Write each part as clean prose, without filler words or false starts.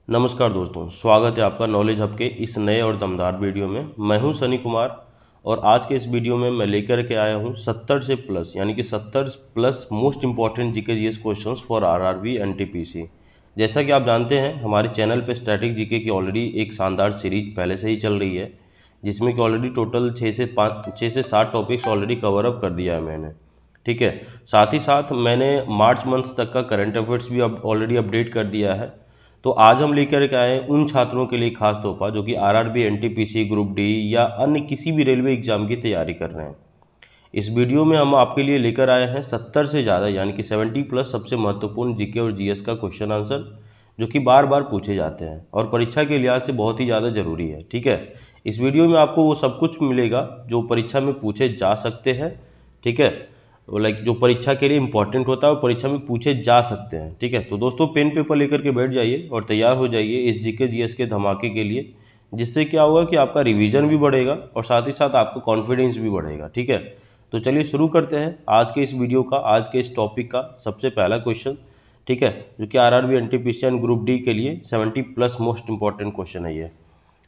नमस्कार दोस्तों, स्वागत है आपका नॉलेज हब के इस नए और दमदार वीडियो में। मैं हूं सनी कुमार और आज के इस वीडियो में मैं लेकर के आया हूं 70 से प्लस यानी कि 70 plus most important GK GS questions for RRB NTPC. जैसा कि आप जानते हैं, हमारे चैनल पे स्टैटिक जीके की ऑलरेडी एक शानदार सीरीज पहले से ही चल रही है, जिसमें कि ऑलरेडी टोटल 6 से 7 टॉपिक्स ऑलरेडी कवर अप कर दिया है मैंने। ठीक है, साथ ही साथ मैंने मार्च मंथ तक का करंट अफेयर्स भी अब ऑलरेडी अपडेट कर दिया है। तो आज हम लेकर के आए हैं उन छात्रों के लिए खास तोहफा जो कि आरआरबी, एनटीपीसी, ग्रुप डी या अन्य किसी भी रेलवे एग्जाम की तैयारी कर रहे हैं। इस वीडियो में हम आपके लिए लेकर आए हैं 70 से ज़्यादा यानी कि 70 प्लस सबसे महत्वपूर्ण जीके और जीएस का क्वेश्चन आंसर, जो कि बार बार पूछे जाते हैं और परीक्षा के लिहाज से बहुत ही ज़्यादा जरूरी है। ठीक है, इस वीडियो में आपको वो सब कुछ मिलेगा जो परीक्षा में पूछे जा सकते हैं। ठीक है, लाइक जो परीक्षा के लिए इंपॉर्टेंट होता है और परीक्षा में पूछे जा सकते हैं। ठीक है, तो दोस्तों पेन पेपर लेकर के बैठ जाइए और तैयार हो जाइए इस जीके जीएस के धमाके के लिए, जिससे क्या होगा कि आपका रिवीजन भी बढ़ेगा और साथ ही साथ आपका कॉन्फिडेंस भी बढ़ेगा। ठीक है, तो चलिए शुरू करते हैं आज के इस वीडियो का, आज के इस टॉपिक का सबसे पहला क्वेश्चन। ठीक है, जो कि RRB, NTPC and group D के लिए 70 प्लस मोस्ट इंपॉर्टेंट क्वेश्चन है ये।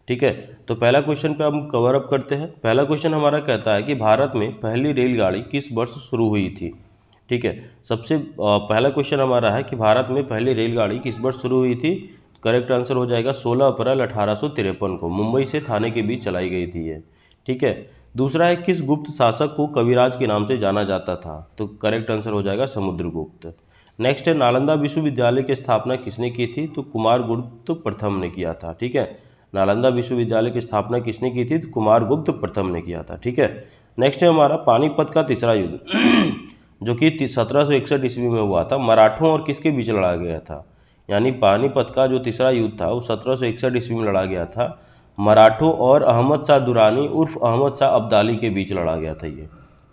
ठीक है, तो पहला क्वेश्चन पे हम कवर अप करते हैं। पहला क्वेश्चन हमारा कहता है कि भारत में पहली रेलगाड़ी किस वर्ष शुरू हुई थी। ठीक है, सबसे पहला क्वेश्चन हमारा है कि भारत में पहली रेलगाड़ी किस वर्ष शुरू हुई थी। करेक्ट आंसर हो जाएगा 16 अप्रैल 1853 को मुंबई से थाने के बीच चलाई गई थी ये। ठीक है, दूसरा है किस गुप्त शासक को कविराज के नाम से जाना जाता था, तो करेक्ट आंसर हो जाएगा समुद्रगुप्त। नेक्स्ट है नालंदा विश्वविद्यालय की स्थापना किसने की थी, तो कुमारगुप्त प्रथम ने किया था। ठीक है, नालंदा विश्वविद्यालय की स्थापना किसने की थी, तो कुमारगुप्त प्रथम ने किया था। ठीक है, नेक्स्ट है हमारा पानीपत का तीसरा युद्ध जो कि 1761 ईस्वी में हुआ था, मराठों और किसके बीच लड़ा गया था। यानी पानीपत का जो तीसरा युद्ध था वो 1761 ईस्वी में लड़ा गया था, मराठों और अहमद शाह दुरानी उर्फ अहमद शाह अब्दाली के बीच लड़ा गया था ये।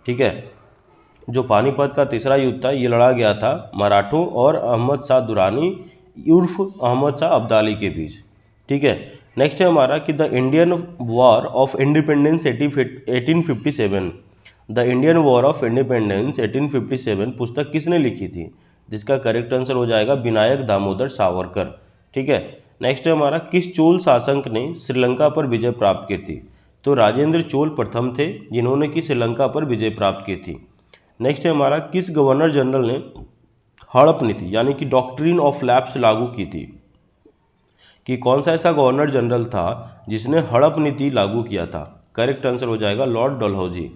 ठीक है, जो पानीपत का तीसरा युद्ध था ये लड़ा गया था मराठों और अहमद शाह दुरानी उर्फ अहमद शाह अब्दाली के बीच। ठीक है, नेक्स्ट है हमारा कि the Indian war of independence 1857, the Indian war of independence 1857 पुस्तक किसने लिखी थी, जिसका करेक्ट आंसर हो जाएगा विनायक दामोदर सावरकर। ठीक है, नेक्स्ट है हमारा किस चोल शासक ने श्रीलंका पर विजय प्राप्त की थी, तो राजेंद्र चोल प्रथम थे जिन्होंने कि श्रीलंका पर विजय प्राप्त की थी। नेक्स्ट है हमारा किस गवर्नर जनरल ने हड़प नीति यानी कि डॉक्ट्रिन ऑफ लैप्स लागू की थी, कि कौन सा ऐसा गवर्नर जनरल था जिसने हड़प नीति लागू किया था। करेक्ट आंसर हो जाएगा लॉर्ड डलहौजी।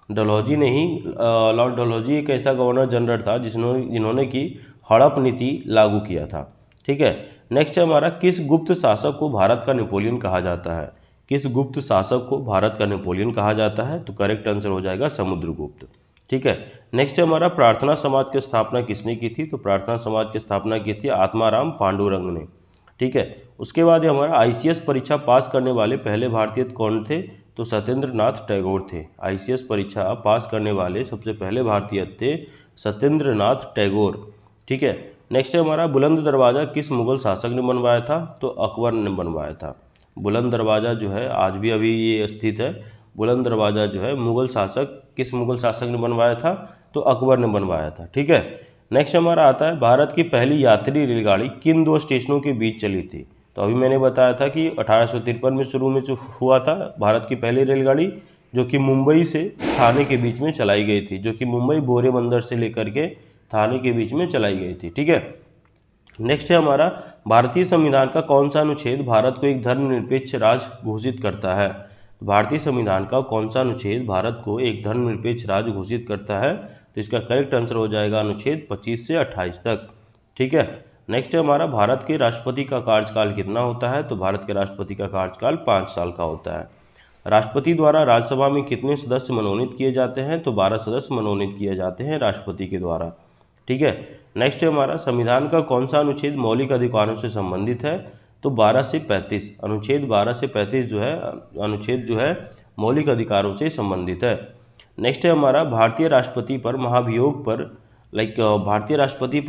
डलहौजी ने ही लॉर्ड डलहौजी एक ऐसा गवर्नर जनरल था जिन्होंने की हड़प नीति लागू किया था। ठीक है, नेक्स्ट है हमारा किस गुप्त शासक को भारत का नेपोलियन कहा जाता है, किस गुप्त शासक को भारत का नेपोलियन कहा जाता है, तो करेक्ट आंसर हो जाएगा समुद्रगुप्त। ठीक है, नेक्स्ट है हमारा प्रार्थना समाज की स्थापना किसने की थी, तो प्रार्थना समाज की स्थापना की थी आत्माराम पांडुरंग ने। ठीक है, उसके बाद हमारा आईसीएस परीक्षा पास करने वाले पहले भारतीय कौन थे, तो सत्येंद्र नाथ टैगोर थे। आईसीएस परीक्षा पास करने वाले सबसे पहले भारतीय थे सत्येंद्र नाथ टैगोर। ठीक है, नेक्स्ट है हमारा बुलंद दरवाज़ा किस मुगल शासक ने बनवाया था, तो अकबर ने बनवाया था। बुलंद दरवाज़ा जो है आज भी अभी ये स्थित है। बुलंद दरवाज़ा जो है मुगल शासक किस मुगल शासक ने बनवाया था, तो अकबर ने बनवाया था। ठीक है, नेक्स्ट हमारा आता है भारत की पहली यात्री रेलगाड़ी किन दो स्टेशनों के बीच चली थी, तो अभी मैंने बताया था कि 1853 में शुरू में जो हुआ था भारत की पहली रेलगाड़ी, जो कि मुंबई से थाने के बीच में चलाई गई थी, जो कि मुंबई बोरे बंदर से लेकर के थाने के बीच में चलाई गई थी। ठीक है, नेक्स्ट है हमारा भारतीय संविधान का कौन सा अनुच्छेद भारत को एक धर्मनिरपेक्ष राज्य घोषित करता है। भारतीय संविधान का कौन सा अनुच्छेद भारत को एक धर्मनिरपेक्ष राज्य घोषित करता है, तो इसका करेक्ट आंसर हो जाएगा अनुच्छेद 25 से 28 तक। ठीक है, नेक्स्ट है हमारा भारत के राष्ट्रपति का कार्यकाल कितना होता है, तो भारत के राष्ट्रपति का कार्यकाल 5 साल का होता है। राष्ट्रपति द्वारा राज्यसभा में कितने सदस्य मनोनीत किए जाते हैं, तो 12 सदस्य मनोनीत किए जाते हैं राष्ट्रपति के द्वारा। ठीक है, नेक्स्ट है हमारा संविधान का कौन सा अनुच्छेद मौलिक अधिकारों से संबंधित है, तो 12 से 35 अनुच्छेद 12 से 35 जो है अनुच्छेद जो है मौलिक अधिकारों से संबंधित है। नेक्स्ट है हमारा भारतीय राष्ट्रपति पर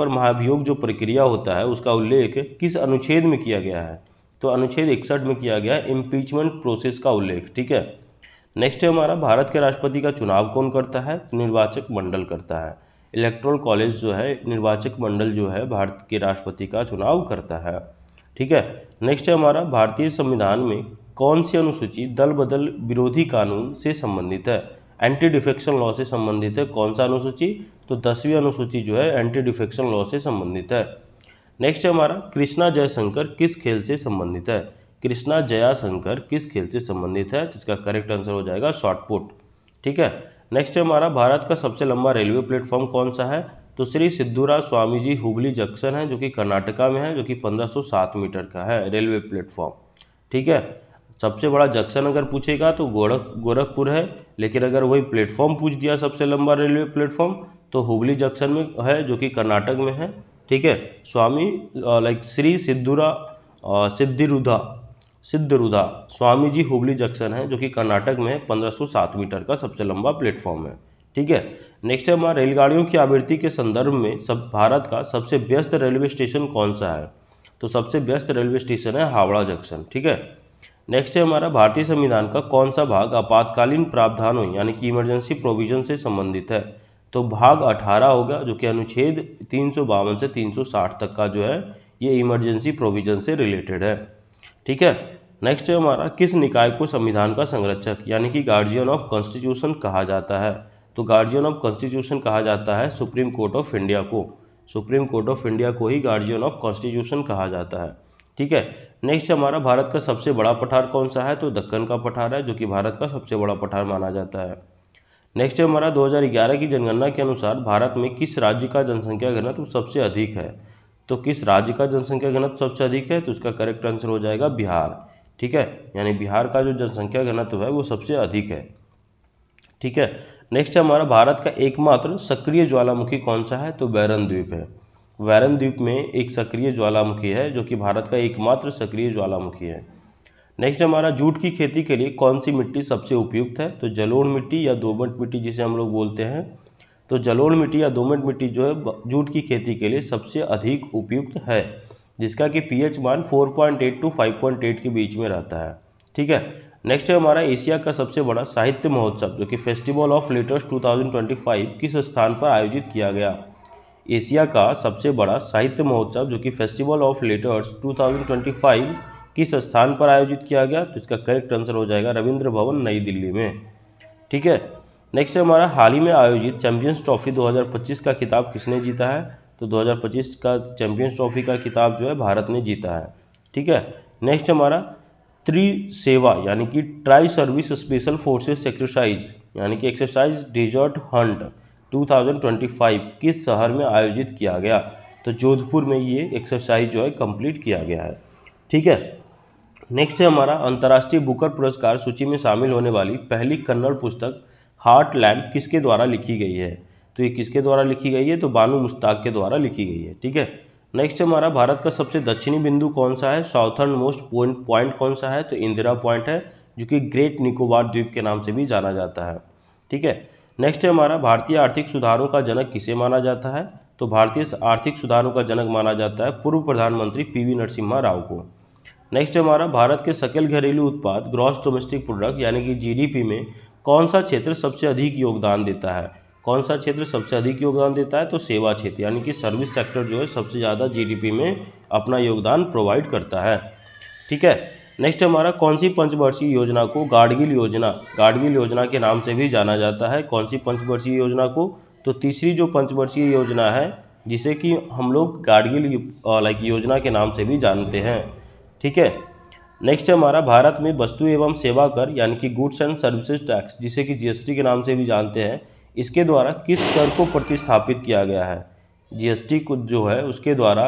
महाभियोग जो प्रक्रिया होता है उसका उल्लेख किस अनुच्छेद में किया गया है, तो अनुच्छेद 61 में किया गया है इम्पीचमेंट प्रोसेस का उल्लेख। ठीक है, नेक्स्ट है हमारा भारत के राष्ट्रपति का चुनाव कौन करता है, निर्वाचक मंडल करता है। इलेक्टोरल कॉलेज जो है निर्वाचक मंडल जो है भारत के राष्ट्रपति का चुनाव करता है। ठीक है। नेक्स्ट है हमारा, भारतीय संविधान में कौन सी अनुसूची दल बदल विरोधी कानून से संबंधित है? एंटी डिफेक्शन लॉ से संबंधित है। कौन सा अनुसूची? तो 10वीं अनुसूची जो है एंटी डिफेक्शन लॉ से संबंधित है। नेक्स्ट है हमारा, कृष्णा जयशंकर किस खेल से संबंधित है? कृष्णा जयाशंकर किस खेल से संबंधित है? तो इसका करेक्ट आंसर हो जाएगा शॉट पुट। ठीक है। नेक्स्ट है हमारा, भारत का सबसे लंबा रेलवे प्लेटफॉर्म कौन सा है? तो श्री सिद्धूराज स्वामी जी हुबली जंक्शन है, जो कि कर्नाटका में है, जो कि 1507 मीटर का है रेलवे प्लेटफॉर्म। ठीक है। सबसे बड़ा जंक्शन अगर पूछेगा तो गोरखपुर है, लेकिन अगर वही प्लेटफॉर्म पूछ दिया सबसे लंबा रेलवे प्लेटफॉर्म, तो हुबली जंक्शन में है, जो कि कर्नाटक में है। ठीक है। स्वामी श्री सिद्धिरुधा स्वामी जी हुबली जंक्शन है, जो कि कर्नाटक में है, 1507 मीटर का सबसे लंबा प्लेटफॉर्म है। ठीक है। नेक्स्ट है हमारा, रेलगाड़ियों की आवृत्ति के संदर्भ में भारत का सबसे व्यस्त रेलवे स्टेशन कौन सा है? तो सबसे व्यस्त रेलवे स्टेशन है हावड़ा जंक्शन। ठीक है। नेक्स्ट है हमारा, भारतीय संविधान का कौन सा भाग आपातकालीन प्रावधानों यानी कि इमरजेंसी प्रोविजन से संबंधित है? तो भाग 18 होगा, जो कि अनुच्छेद 352 से 360 तक का जो है ये इमरजेंसी प्रोविजन से रिलेटेड है। ठीक है। नेक्स्ट है हमारा, किस निकाय को संविधान का संरक्षक यानी कि गार्जियन ऑफ कॉन्स्टिट्यूशन कहा जाता है? तो गार्जियन ऑफ कॉन्स्टिट्यूशन कहा जाता है सुप्रीम कोर्ट ऑफ इंडिया को। सुप्रीम कोर्ट ऑफ इंडिया को ही गार्जियन ऑफ कॉन्स्टिट्यूशन कहा जाता है। ठीक है। नेक्स्ट हमारा, भारत का सबसे बड़ा पठार कौन सा है? तो दक्कन का पठार है, जो कि भारत का सबसे बड़ा पठार माना जाता है। नेक्स्ट है हमारा, 2011 की जनगणना के अनुसार भारत में किस राज्य का जनसंख्या घनत्व सबसे अधिक है? तो किस राज्य का जनसंख्या घनत्व सबसे अधिक है? तो इसका करेक्ट आंसर हो जाएगा बिहार। ठीक है। यानी बिहार का जो जनसंख्या घनत्व है वो सबसे अधिक है। ठीक है। नेक्स्ट है हमारा, भारत का एकमात्र सक्रिय ज्वालामुखी कौन सा है? तो बैरन द्वीप है। बैरन द्वीप में एक सक्रिय ज्वालामुखी है, जो कि भारत का एकमात्र सक्रिय ज्वालामुखी है। नेक्स्ट हमारा, जूट की खेती के लिए कौन सी मिट्टी सबसे उपयुक्त है? तो जलोढ़ मिट्टी या दोमट मिट्टी जिसे हम लोग बोलते हैं। तो जलोढ़ मिट्टी या दोमट मिट्टी जो है जूट की खेती के लिए सबसे अधिक उपयुक्त है, जिसका कि पीएच मान 4.8 टू 5.8 के बीच में रहता है। ठीक है। नेक्स्ट है हमारा, एशिया का सबसे बड़ा साहित्य महोत्सव जो कि फेस्टिवल ऑफ लेटर्स 2025 किस स्थान पर आयोजित किया गया? एशिया का सबसे बड़ा साहित्य महोत्सव जो कि फेस्टिवल ऑफ लेटर्स 2025 किस स्थान पर आयोजित किया गया? तो इसका करेक्ट आंसर हो जाएगा रविंद्र भवन, नई दिल्ली में। ठीक है। नेक्स्ट है हमारा, हाल ही में आयोजित चैंपियंस ट्रॉफी 2025 का खिताब किसने जीता है? तो 2025 का चैंपियंस ट्रॉफी का खिताब जो है भारत ने जीता है। ठीक है। नेक्स्ट हमारा, त्रिसेवा यानी कि tri service special forces exercise यानी कि एक्सरसाइज डेजर्ट हंट 2025 किस शहर में आयोजित किया गया? तो जोधपुर में ये एक्सरसाइज जो है कंप्लीट किया गया है। ठीक है। नेक्स्ट है हमारा, अंतर्राष्ट्रीय बुकर पुरस्कार सूची में शामिल होने वाली पहली कन्नड़ पुस्तक हार्टलैंड किसके द्वारा लिखी गई है? तो ये किसके द्वारा लिखी गई है? तो बानू मुश्ताक के द्वारा लिखी गई है। ठीक है। नेक्स्ट हमारा, भारत का सबसे दक्षिणी बिंदु कौन सा है? साउथर्न मोस्ट पॉइंट कौन सा है? तो इंदिरा पॉइंट है, जो कि ग्रेट निकोबार द्वीप के नाम से भी जाना जाता है। ठीक है। नेक्स्ट है हमारा, भारतीय आर्थिक सुधारों का जनक किसे माना जाता है? तो भारतीय आर्थिक सुधारों का जनक माना जाता है पूर्व प्रधानमंत्री पीवी नरसिम्हा राव को। नेक्स्ट हमारा, भारत के सकल घरेलू उत्पाद ग्रॉस डोमेस्टिक प्रोडक्ट यानी कि जीडीपी में कौन सा क्षेत्र सबसे अधिक योगदान देता है? कौन सा क्षेत्र सबसे अधिक योगदान देता है? तो सेवा क्षेत्र यानी कि सर्विस सेक्टर जो है सबसे ज़्यादा जीडीपी में अपना योगदान प्रोवाइड करता है। ठीक है। नेक्स्ट हमारा, कौन सी पंचवर्षीय योजना को गाडगिल योजना के नाम से भी जाना जाता है? कौन सी पंचवर्षीय योजना को? तो तीसरी जो पंचवर्षीय योजना है, जिसे कि हम लोग गाडगिल योजना के नाम से भी जानते हैं। ठीक है। नेक्स्ट है हमारा, भारत में वस्तु एवं सेवा कर यानी कि गुड्स एंड सर्विसेज टैक्स जिसे कि जीएसटी के नाम से भी जानते हैं, इसके द्वारा किस कर को प्रतिस्थापित किया गया है? जीएसटी को जो है उसके द्वारा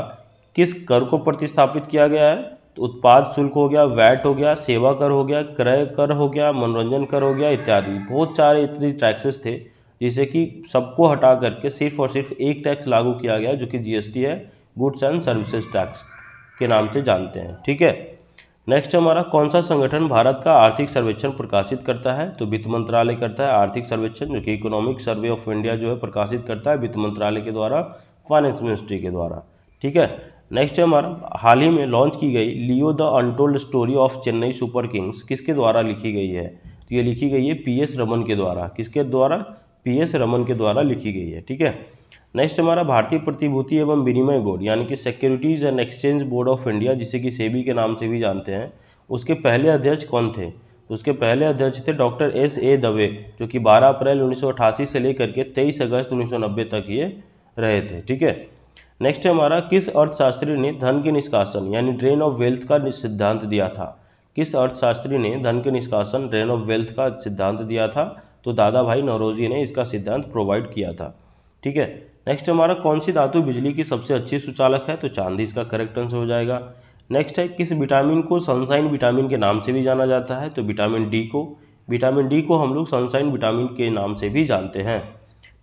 किस कर को प्रतिस्थापित किया गया है? तो उत्पाद शुल्क हो गया, वैट हो गया, सेवा कर हो गया, क्रय कर हो गया, मनोरंजन कर हो गया इत्यादि। बहुत सारे इतने टैक्सेस थे, जिसे कि सबको हटा करके सिर्फ और सिर्फ एक टैक्स लागू किया गया, जो कि जीएसटी है, गुड्स एंड सर्विसेज टैक्स के नाम से जानते हैं। ठीक है। नेक्स्ट हमारा, कौन सा संगठन भारत का आर्थिक सर्वेक्षण प्रकाशित करता है? तो वित्त मंत्रालय करता है आर्थिक सर्वेक्षण, जो कि इकोनॉमिक सर्वे ऑफ इंडिया जो है प्रकाशित करता है वित्त मंत्रालय के द्वारा, फाइनेंस मिनिस्ट्री के द्वारा। ठीक है। नेक्स्ट है हमारा, हाल ही में लॉन्च की गई Leo the untold story of Chennai super Kings किसके द्वारा लिखी गई है? तो ये लिखी गई है पीएस रमन के द्वारा। किसके द्वारा? पीएस रमन के द्वारा लिखी गई है। ठीक है। नेक्स्ट हमारा भारतीय प्रतिभूति एवं विनिमय बोर्ड यानी कि securities and exchange board of India, जिसे कि सेबी के नाम से भी जानते हैं, उसके पहले अध्यक्ष कौन थे? तो उसके पहले अध्यक्ष थे डॉक्टर S.A. दवे, जो कि 12 अप्रैल 1988 से लेकर के 23 अगस्त 1990 तक ये रहे थे। ठीक है। नेक्स्ट है हमारा, किस अर्थशास्त्री ने धन के निष्कासन यानी ड्रेन ऑफ वेल्थ का सिद्धांत दिया था? किस अर्थशास्त्री ने धन के निष्कासन ड्रेन ऑफ वेल्थ का सिद्धांत दिया था? तो दादा भाई नौरोजी ने इसका सिद्धांत प्रोवाइड किया था। ठीक है। नेक्स्ट हमारा, कौन सी धातु बिजली की सबसे अच्छी सुचालक है? तो चांदी इसका करेक्ट आंसर हो जाएगा। नेक्स्ट है, किस विटामिन को सनशाइन विटामिन के नाम से भी जाना जाता है? तो विटामिन डी को। विटामिन डी को हम लोग सनशाइन विटामिन के नाम से भी जानते हैं।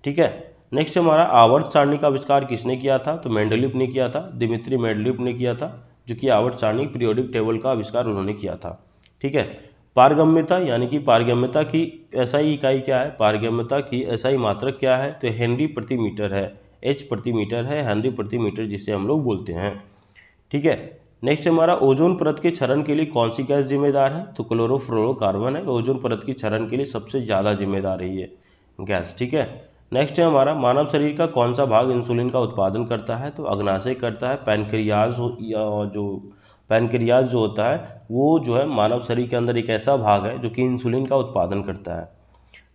ठीक है। नेक्स्ट हमारा, आवर्त सारणी का आविष्कार किसने किया था? तो मेंडलीव ने किया था, दिमित्री मेंडलीव ने किया था, जो कि आवर्त सारणी पीरियोडिक टेबल का आविष्कार उन्होंने किया था। ठीक है। पारगम्यता यानी कि पारगम्यता की एसआई इकाई क्या है? पारगम्यता की एसआई मात्रक क्या है? तो हेनरी प्रति मीटर है, एच प्रति मीटर है, हेनरी प्रति मीटर जिसे हम लोग बोलते हैं। ठीक है। नेक्स्ट हमारा, ओजोन परत के क्षरण के लिए कौन सी गैस जिम्मेदार है? तो क्लोरोफ्लोरोकार्बन है, ओजोन परत की क्षरण के लिए सबसे ज़्यादा जिम्मेदार है ये गैस। ठीक है। नेक्स्ट है हमारा, मानव शरीर का कौन सा भाग इंसुलिन का उत्पादन करता है? तो अग्नाशय करता है। पैनक्रियाज जो होता है वो जो है मानव शरीर के अंदर एक ऐसा भाग है जो कि इंसुलिन का उत्पादन करता है।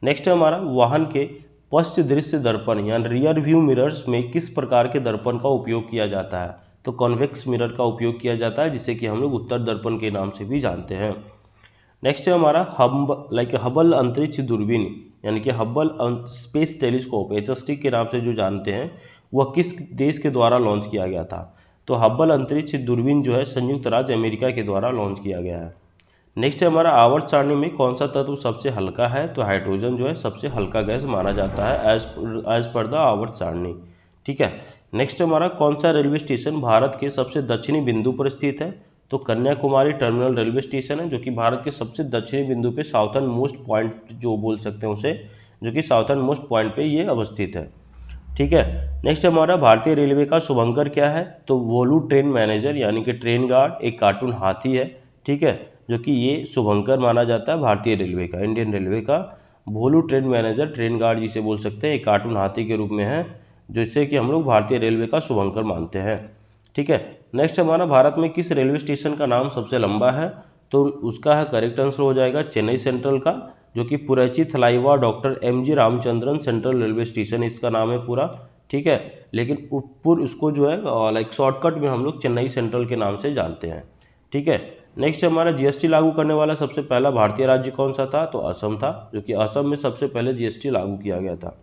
नेक्स्ट है हमारा, वाहन के पश्च दृश्य दर्पण यानी रियर व्यू मिरर्स में किस प्रकार के दर्पण का उपयोग किया जाता है? तो कॉन्वेक्स मिरर का उपयोग किया जाता है, जिसे कि हम लोग उत्तर दर्पण के नाम से भी जानते हैं। नेक्स्ट है हमारा, हबल अंतरिक्ष दूरबीन यानी कि हबल स्पेस टेलीस्कोप HST के नाम से जो जानते हैं, वह किस देश के द्वारा लॉन्च किया गया था? तो हबल अंतरिक्ष दूरबीन जो है संयुक्त राज्य अमेरिका के द्वारा लॉन्च किया गया है। नेक्स्ट है हमारा, आवर्त सारणी में कौन सा तत्व सबसे हल्का है? तो हाइड्रोजन जो है सबसे हल्का गैस माना जाता है एज पर द आवर्त सारणी। ठीक है। नेक्स्ट हमारा, कौन सा रेलवे स्टेशन भारत के सबसे दक्षिणी बिंदु पर स्थित है? तो कन्याकुमारी टर्मिनल रेलवे स्टेशन है, जो कि भारत के सबसे दक्षिणी बिंदु पे साउथर्न मोस्ट पॉइंट जो बोल सकते हैं उसे, जो कि साउथर्न मोस्ट पॉइंट पे ये अवस्थित है। ठीक है। नेक्स्ट हमारा, भारतीय रेलवे का शुभंकर क्या है? तो वोलू ट्रेन मैनेजर यानी कि ट्रेन गार्ड एक कार्टून हाथी है। ठीक है। जो कि ये शुभंकर माना जाता है भारतीय रेलवे का, इंडियन रेलवे का भोलू ट्रेन मैनेजर, ट्रेन गार्ड जिसे बोल सकते हैं, एक कार्टून हाथी के रूप में है, जिससे कि हम लोग भारतीय रेलवे का शुभंकर मानते हैं। ठीक है। नेक्स्ट हमारा, भारत में किस रेलवे स्टेशन का नाम सबसे लंबा है? तो उसका है करेक्ट आंसर हो जाएगा चेन्नई सेंट्रल का, जो कि Puratchi Thalaiva doctor MG Ramachandran central railway station इसका नाम है पूरा। ठीक है। लेकिन उसको जो है शॉर्टकट में हम लोग चेन्नई सेंट्रल के नाम से जानते हैं। ठीक है। नेक्स्ट हमारा, GST लागू करने वाला सबसे पहला भारतीय राज्य कौन सा था? तो असम था, जो कि असम में सबसे पहले GST लागू किया गया था।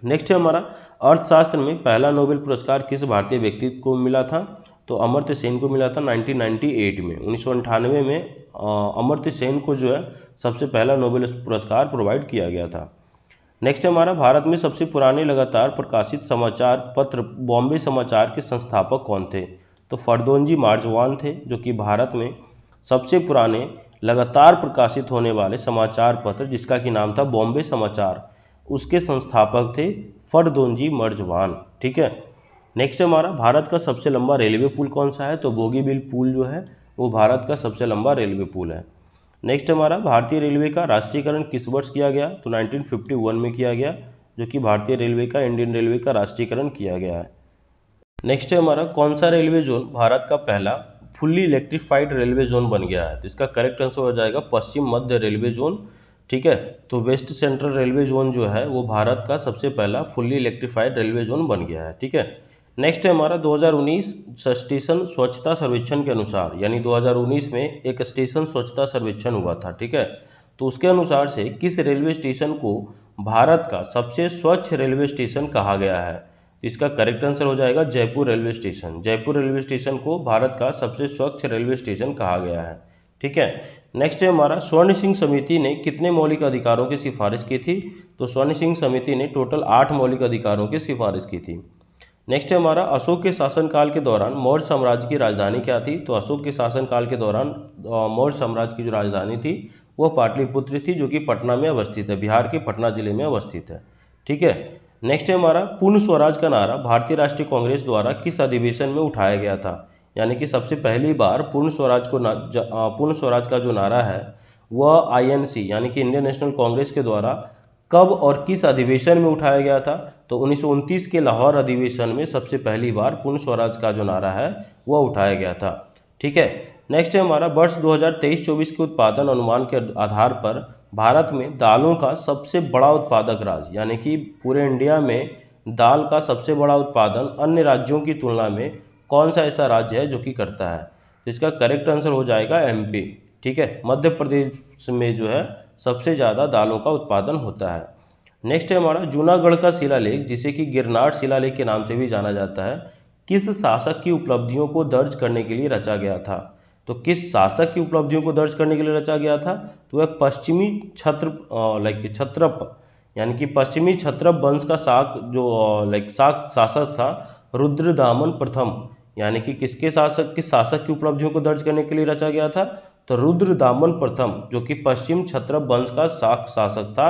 नेक्स्ट है हमारा, अर्थशास्त्र में पहला नोबेल पुरस्कार किस भारतीय व्यक्ति को मिला था? तो अमर्त्य सेन को मिला था 1998 में। 1998 में अमर्त्य सेन को जो है सबसे पहला नोबेल पुरस्कार प्रोवाइड किया गया था। नेक्स्ट हमारा, भारत में सबसे पुराने लगातार प्रकाशित समाचार पत्र बॉम्बे समाचार के संस्थापक कौन थे? तो फरदोंजी मार्जवान थे, जो कि भारत में सबसे पुराने लगातार प्रकाशित होने वाले समाचार पत्र जिसका कि नाम था बॉम्बे समाचार, उसके संस्थापक थे फरदोंजी मार्जवान। ठीक है। नेक्स्ट हमारा, भारत का सबसे लंबा रेलवे पुल कौन सा है? तो बोगीबील पुल जो है वो भारत का सबसे लंबा रेलवे पुल है। नेक्स्ट हमारा, भारतीय रेलवे का राष्ट्रीयकरण किस वर्ष किया गया? तो 1951 में किया गया, जो कि भारतीय रेलवे का, इंडियन रेलवे का राष्ट्रीयकरण किया गया है। नेक्स्ट है हमारा, कौन सा रेलवे जोन भारत का पहला फुल्ली इलेक्ट्रिफाइड रेलवे जोन बन गया है? तो इसका करेक्ट आंसर हो जाएगा पश्चिम मध्य रेलवे जोन। ठीक है। तो वेस्ट सेंट्रल रेलवे जोन जो है वो भारत का सबसे पहला फुल्ली इलेक्ट्रिफाइड रेलवे जोन बन गया है। ठीक है। नेक्स्ट है हमारा, 2019 स्टेशन स्वच्छता सर्वेक्षण के अनुसार, यानी 2019 में एक स्टेशन स्वच्छता सर्वेक्षण हुआ था। ठीक है। तो उसके अनुसार से किस रेलवे स्टेशन को भारत का सबसे स्वच्छ रेलवे स्टेशन कहा गया है? इसका करेक्ट आंसर हो जाएगा Jaipur railway station. Jaipur railway station को भारत का सबसे स्वच्छ रेलवे स्टेशन कहा गया है। ठीक है। नेक्स्ट है हमारा, स्वर्ण सिंह समिति ने कितने मौलिक अधिकारों की सिफारिश की थी? तो स्वर्ण सिंह समिति ने टोटल 8 मौलिक अधिकारों की सिफारिश की थी। नेक्स्ट है हमारा, अशोक के शासनकाल के दौरान मौर्य साम्राज्य की राजधानी क्या थी? तो अशोक के शासनकाल के दौरान मौर्य साम्राज्य की जो राजधानी थी वो पाटलिपुत्र थी, जो कि पटना में अवस्थित है, बिहार के पटना जिले में अवस्थित है। ठीक है। नेक्स्ट है हमारा, पूर्ण स्वराज का नारा भारतीय राष्ट्रीय कांग्रेस द्वारा किस अधिवेशन में उठाया गया था? यानी कि सबसे पहली बार पूर्ण स्वराज का जो नारा है वह INC यानी कि इंडियन नेशनल कांग्रेस के द्वारा कब और किस अधिवेशन में उठाया गया था? तो 1929 के लाहौर अधिवेशन में सबसे पहली बार पूर्ण स्वराज का जो नारा है वह उठाया गया था। ठीक है, नेक्स्ट है हमारा वर्ष 2023-24 के उत्पादन अनुमान के आधार पर भारत में दालों का सबसे बड़ा उत्पादक राज्य, यानी कि पूरे इंडिया में दाल का सबसे बड़ा उत्पादन अन्य राज्यों की तुलना में कौन सा ऐसा राज्य है जो कि करता है? तो इसका करेक्ट आंसर हो जाएगा एमपी। ठीक है, मध्य प्रदेश में जो है सबसे ज़्यादा दालों का उत्पादन होता है। नेक्स्ट है हमारा जूनागढ़ का शिलालेख, जिसे कि गिरनार शिलालेख के नाम से भी जाना जाता है, किस शासक की उपलब्धियों को दर्ज करने के लिए रचा गया था? तो किस शासक की उपलब्धियों को दर्ज करने के लिए रचा गया था? तो वह पश्चिमी क्षत्रप यानी कि पश्चिमी क्षत्रप वंश का शासक था रुद्रदामन प्रथम। यानी कि किस शासक की उपलब्धियों को दर्ज करने के लिए रचा गया था? तो रुद्रदामन प्रथम, जो कि पश्चिम क्षत्रप वंश का शासक था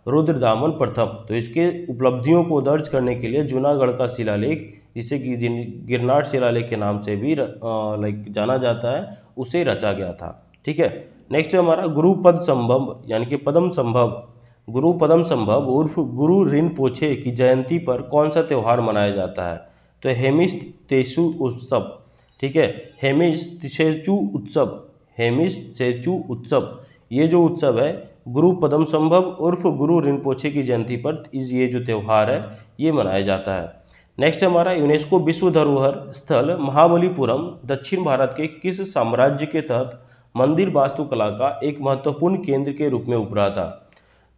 रुद्रदामन प्रथम। तो इसके उपलब्धियों को दर्ज करने के लिए जूनागढ़ का शिलालेख, जिसे गिरनार शिलालेख के नाम से भी जाना जाता है, उसे रचा गया था। ठीक है, नेक्स्ट है हमारा गुरुपद संभव यानी कि पदम संभव, गुरु पदम संभव उर्फ गुरु रिनपोछे की जयंती पर कौन सा त्यौहार मनाया जाता है? तो हेमिस तेसु उत्सव। ठीक है, हेमिस तेसु उत्सव, हेमिस तेसु उत्सव, ये जो उत्सव है गुरु पदम संभव उर्फ गुरु रिनपोछे की जयंती पर ये जो त्यौहार है ये मनाया जाता है। नेक्स्ट हमारा यूनेस्को विश्व धरोहर स्थल महाबलीपुरम दक्षिण भारत के किस साम्राज्य के तहत मंदिर वास्तुकला का एक महत्वपूर्ण केंद्र के रूप में उभरा था?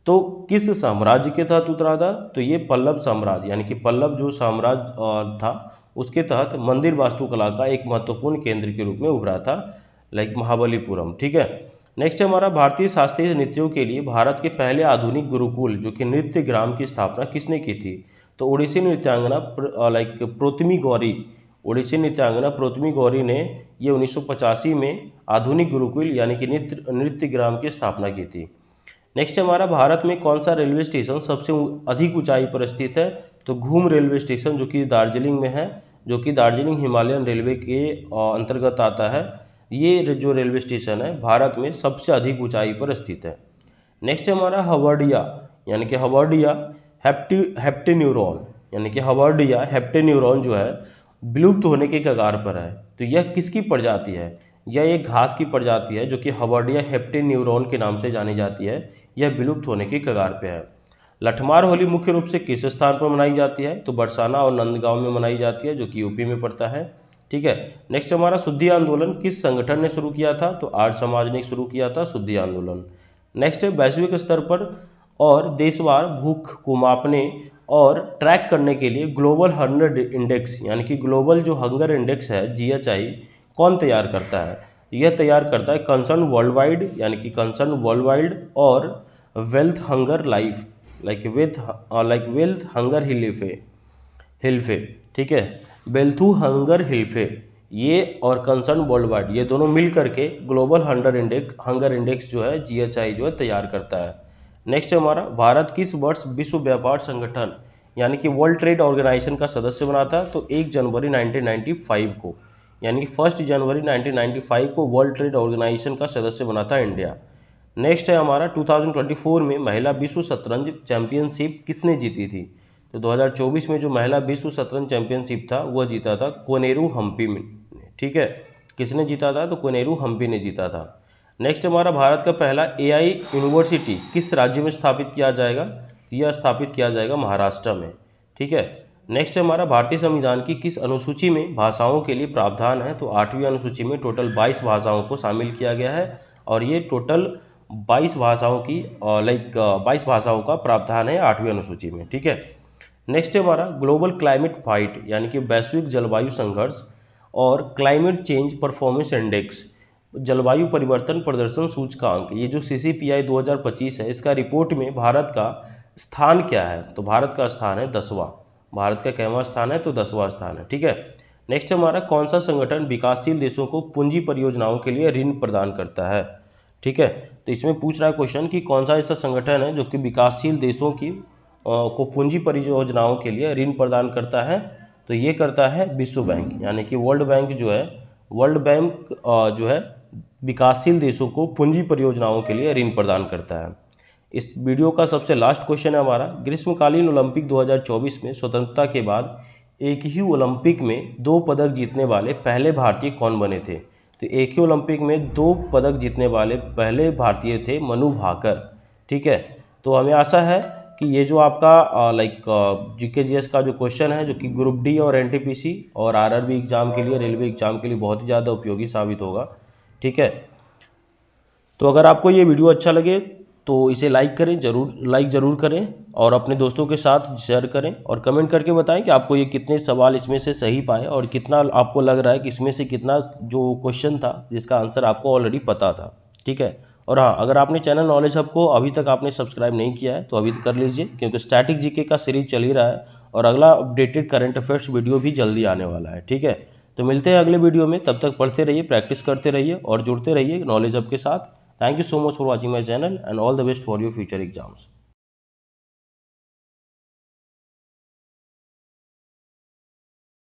तो किस साम्राज्य के तहत उतरा था? तो ये पल्लव साम्राज्य यानी कि पल्लव जो साम्राज्य था उसके तहत मंदिर वास्तुकला का एक महत्वपूर्ण केंद्र के रूप में उभरा था, महाबलीपुरम। ठीक है, नेक्स्ट हमारा भारतीय शास्त्रीय नृत्यों के लिए भारत के पहले आधुनिक गुरुकुल जो कि नृत्य ग्राम की स्थापना किसने की थी? तो ओडिसी नृत्यांगना प्रोतमी गौरी, ओडिसी नृत्यांगना प्रोतमी गौरी ने ये 1985 में आधुनिक गुरुकुल यानी कि नृत्य ग्राम की स्थापना की थी। नेक्स्ट हमारा भारत में कौन सा रेलवे स्टेशन सबसे अधिक ऊंचाई पर स्थित है? तो घूम रेलवे स्टेशन, जो कि दार्जिलिंग में है, जो कि दार्जिलिंग हिमालयन रेलवे के अंतर्गत आता है। ये जो रेलवे स्टेशन है भारत में सबसे अधिक ऊंचाई पर स्थित है। नेक्स्ट हमारा हवर्डिया यानी कि हवर्डिया हेप्टेन्यूरॉन यानी कि हवर्डिया हेप्टेन्यूरॉन जो है विलुप्त होने के कगार पर है। तो यह किसकी प्रजाति है? यह एक घास की प्रजाति है जो कि हवर्डिया हेप्टेन्यूरॉन के नाम से जानी जाती है। यह विलुप्त होने के कगार पे है। लठमार होली मुख्य रूप से किस स्थान पर मनाई जाती है? तो बरसाना और नंदगांव में मनाई जाती है, जो कि यूपी में पड़ता है। ठीक है, नेक्स्ट हमारा शुद्धि आंदोलन किस संगठन ने शुरू किया था? तो आर्य समाज ने शुरू किया था शुद्धि आंदोलन। नेक्स्ट है वैश्विक स्तर पर और देशवार भूख को मापने और ट्रैक करने के लिए ग्लोबल हंगर इंडेक्स यानी कि ग्लोबल जो हंगर इंडेक्स है GHI कौन तैयार करता है? यह तैयार करता है कंसर्न वर्ल्ड वाइड यानी कि कंसर्न वर्ल्ड वाइड और Welthungerhilfe Welthungerhilfe. ठीक है, बेल्थू हंगर हिल्फे ये और कंसर्न वर्ल्ड वाइड ये दोनों मिल करके ग्लोबल हंगर इंडेक्स जो है GHI जो है तैयार करता है। नेक्स्ट हमारा भारत किस वर्ष विश्व व्यापार संगठन यानी कि वर्ल्ड ट्रेड ऑर्गेनाइजेशन का सदस्य बना था? तो 1 जनवरी 1995 को, यानी कि 1 जनवरी 1995 को वर्ल्ड ट्रेड ऑर्गेनाइजेशन का सदस्य बना था इंडिया। नेक्स्ट है हमारा 2024 में महिला विश्व शतरंज चैंपियनशिप किसने जीती थी? तो 2024 में जो महिला विश्व शतरंज चैंपियनशिप था वह जीता था कोनेरू हम्पी ने। ठीक है, किसने जीता था? तो कोनेरू हम्पी ने जीता था। नेक्स्ट हमारा भारत का पहला AI यूनिवर्सिटी किस राज्य में स्थापित किया जाएगा? यह स्थापित किया जाएगा महाराष्ट्र में। ठीक है, नेक्स्ट हमारा भारतीय संविधान की किस अनुसूची में भाषाओं के लिए प्रावधान है? तो 8वीं अनुसूची में टोटल 22 भाषाओं को शामिल किया गया है और ये टोटल 22 भाषाओं की 22 भाषाओं का प्रावधान है 8वीं अनुसूची में। ठीक है, नेक्स्ट हमारा ग्लोबल क्लाइमेट फाइट यानी कि वैश्विक जलवायु संघर्ष और क्लाइमेट चेंज परफॉर्मेंस इंडेक्स जलवायु परिवर्तन प्रदर्शन सूचकांक, ये जो CCPI 2025 है, इसका रिपोर्ट में भारत का स्थान क्या है? तो भारत का स्थान है 10वां। भारत का कितवां स्थान है? तो 10वां स्थान है। ठीक है, नेक्स्ट हमारा कौन सा संगठन विकासशील देशों को पूंजी परियोजनाओं के लिए ऋण प्रदान करता है? ठीक है, तो इसमें पूछ रहा है क्वेश्चन कि कौन सा ऐसा संगठन है जो कि विकासशील देशों की को पूंजी परियोजनाओं के लिए ऋण प्रदान करता है? तो ये करता है विश्व बैंक यानी कि वर्ल्ड बैंक जो है, वर्ल्ड बैंक जो है विकासशील देशों को पूंजी परियोजनाओं के लिए ऋण प्रदान करता है। इस वीडियो का सबसे लास्ट क्वेश्चन है हमारा, ग्रीष्मकालीन ओलंपिक 2024 में स्वतंत्रता के बाद एक ही ओलंपिक में 2 पदक जीतने वाले पहले भारतीय कौन बने थे? तो एक ही ओलंपिक में 2 पदक जीतने वाले पहले भारतीय थे मनु भाकर। ठीक है, तो हमें आशा है कि ये जो आपका GK/GS का जो क्वेश्चन है, जो कि ग्रुप डी और एनटीपीसी और आरआरबी एग्जाम के लिए, रेलवे एग्जाम के लिए बहुत ही ज़्यादा उपयोगी साबित होगा। ठीक है, तो अगर आपको ये वीडियो अच्छा लगे तो इसे लाइक करें, लाइक ज़रूर करें और अपने दोस्तों के साथ शेयर करें और कमेंट करके बताएं कि आपको ये कितने सवाल इसमें से सही पाए और कितना आपको लग रहा है कि इसमें से कितना जो क्वेश्चन था जिसका आंसर आपको ऑलरेडी पता था। ठीक है, और हाँ, अगर आपने चैनल नॉलेज हब को अभी तक आपने सब्सक्राइब नहीं किया है तो अभी कर लीजिए, क्योंकि स्टैटिक जीके का सीरीज चल ही रहा है और अगला अपडेटेड करंट अफेयर्स वीडियो भी जल्दी आने वाला है। ठीक है, तो मिलते हैं अगले वीडियो में, तब तक पढ़ते रहिए, प्रैक्टिस करते रहिए और जुड़ते रहिए नॉलेज हब के साथ। Thank you so much for watching my channel and all the best for your future exams.